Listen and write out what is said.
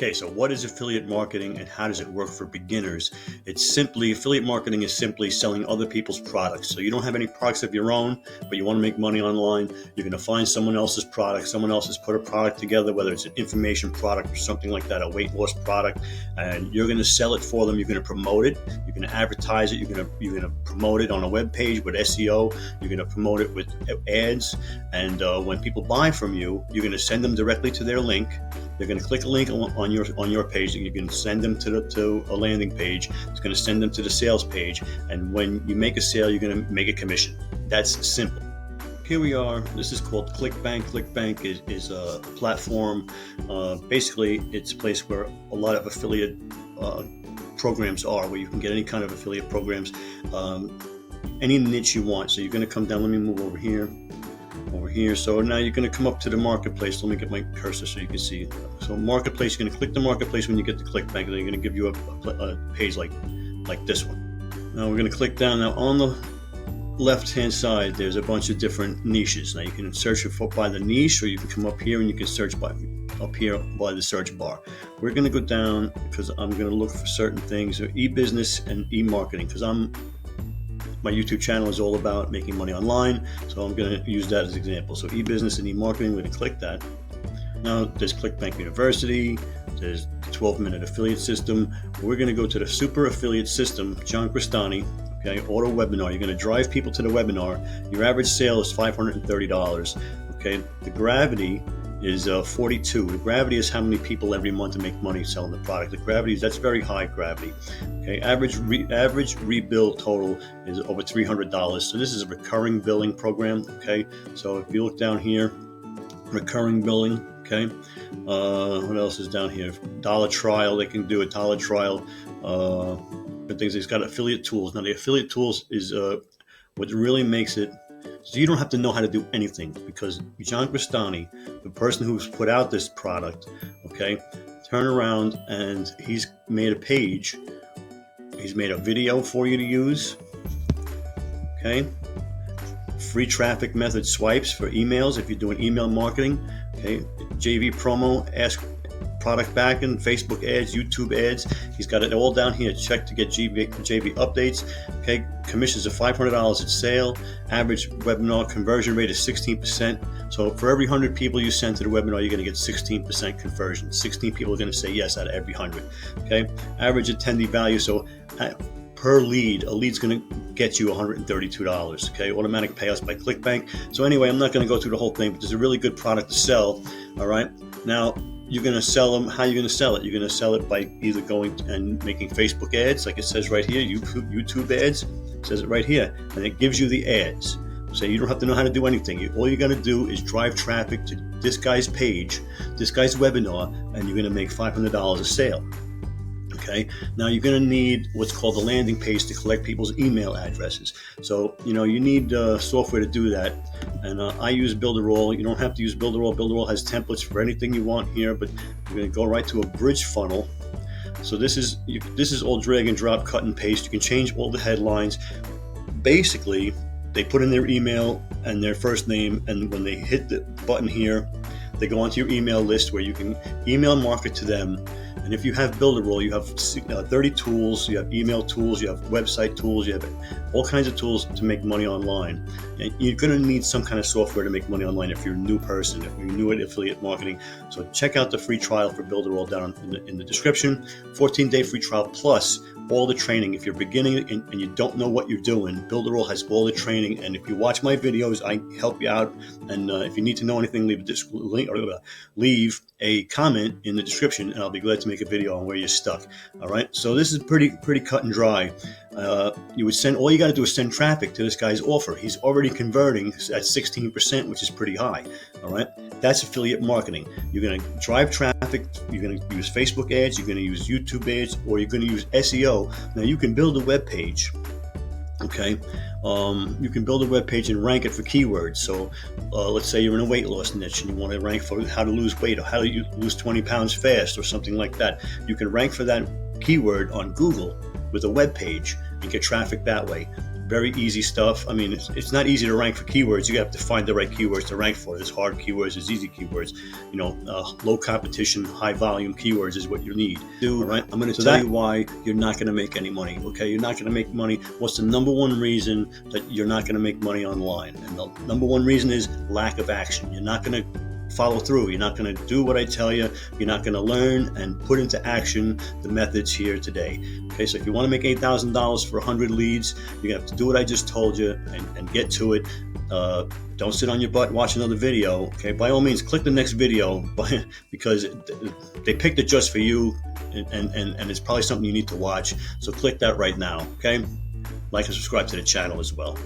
Okay, so what is affiliate marketing and how does it work for beginners? Affiliate marketing is simply selling other people's products. So you don't have any products of your own, but you want to make money online. You're going to find someone else's product. Someone else has put a product together, whether it's an information product or something like that, a weight loss product, and you're going to sell it for them. You're going to promote it. You're going to advertise it. You're going to promote it on a web page with SEO. You're going to promote it with ads. And when people buy from you, you're going to send them directly to their link. They're going to click a link on your page. You can send them to a landing page. It's going to send them to the sales page. And when you make a sale, you're going to make a commission. That's simple. Here we are. This is called ClickBank. ClickBank is a platform. Basically, it's a place where a lot of affiliate programs are, where you can get any kind of affiliate programs, any niche you want. So you're going to come down. Let me move over here. So now you're going to come up to the marketplace. Let me get my cursor so you can see. So marketplace, you're going to click the marketplace when you get to ClickBank, and then you're going to give you a page like this one. Now we're going to click down. Now on the left-hand side, there's a bunch of different niches. Now you can search by the niche, or you can come up here and you can search up here by the search bar. We're going to go down because I'm going to look for certain things, so e-business and e-marketing, because my YouTube channel is all about making money online, so I'm going to use that as an example. So e-business and e-marketing, we're going to click that. Now there's ClickBank University, there's the 12-minute affiliate system. We're going to go to the super affiliate system, John Crestani, okay, auto webinar. You're going to drive people to the webinar. Your average sale is $530, okay. The gravity is 42. The gravity is how many people every month to make money selling the product. The gravity, that's very high gravity. Okay, average rebill total is over $300. So this is a recurring billing program. Okay, so if you look down here, recurring billing. Okay, what else is down here? Dollar trial. They can do a dollar trial. Good things. It's got affiliate tools. Now the affiliate tools is what really makes it. So you don't have to know how to do anything, because John Crestani, the person who's put out this product, okay, turn around and he's made a page. He's made a video for you to use, okay. Free traffic method swipes for emails if you're doing email marketing, okay. JV promo, ask product back in Facebook ads, YouTube ads. He's got it all down here. Check to get JV updates. Okay, commissions of $500 at sale. Average webinar conversion rate is 16%. So for every 100 people you send to the webinar, you're going to get 16% conversion. 16 people are going to say yes out of every 100. Okay, average attendee value. So per lead, a lead's going to get you $132. Okay, automatic payouts by ClickBank. So anyway, I'm not going to go through the whole thing, but there's a really good product to sell. All right, now you're going to sell them. How are you going to sell it? You're going to sell it by either going and making Facebook ads, like it says right here, YouTube ads. It says it right here, and it gives you the ads. So you don't have to know how to do anything. All you're going to do is drive traffic to this guy's page, this guy's webinar, and you're going to make $500 a sale. Okay. Now you're going to need what's called a landing page to collect people's email addresses. So, you need software to do that. And I use Builderall. You don't have to use Builderall. Builderall has templates for anything you want here, but you're going to go right to a bridge funnel. So this is all drag and drop, cut and paste. You can change all the headlines. Basically, they put in their email and their first name, and when they hit the button here, they go onto your email list where you can email market to them. And if you have Builderall, you have 30 tools, you have email tools, you have website tools, you have all kinds of tools to make money online. And you're going to need some kind of software to make money online if you're a new person, if you're new at affiliate marketing. So check out the free trial for Builderall down in the description. 14-day free trial plus all the training. If you're beginning and you don't know what you're doing, Builderall has all the training. And if you watch my videos, I help you out. And if you need to know anything, leave a comment in the description, and I'll be glad to make a video on where you're stuck. All right. So this is pretty cut and dry. You would send. All you got to do is send traffic to this guy's offer. He's already converting at 16%, which is pretty high. All right. That's affiliate marketing. You're going to drive traffic. You're going to use Facebook ads. You're going to use YouTube ads, or you're going to use SEO. Now you can build a web page. Okay, you can build a web page and rank it for keywords. So let's say you're in a weight loss niche and you want to rank for how to lose weight or how to lose 20 pounds fast or something like that. You can rank for that keyword on Google with a web page and get traffic that way. very easy stuff. I mean, it's not easy to rank for keywords. You have to find the right keywords to rank for. There's hard keywords, there's easy keywords. Low competition, high volume keywords is what you need. All right, I'm going to tell you why you're not going to make any money. Okay, you're not going to make money. What's the number one reason that you're not going to make money online? And the number one reason is lack of action. You're not going to follow through. You're not going to do what I tell you. You're not going to learn and put into action the methods here today. Okay, so if you want to make $8,000 for 100 leads, you're going to have to do what I just told you and get to it. Don't sit on your butt and watch another video. Okay, by all means, click the next video because they picked it just for you, and it's probably something you need to watch. So click that right now. Okay, like and subscribe to the channel as well.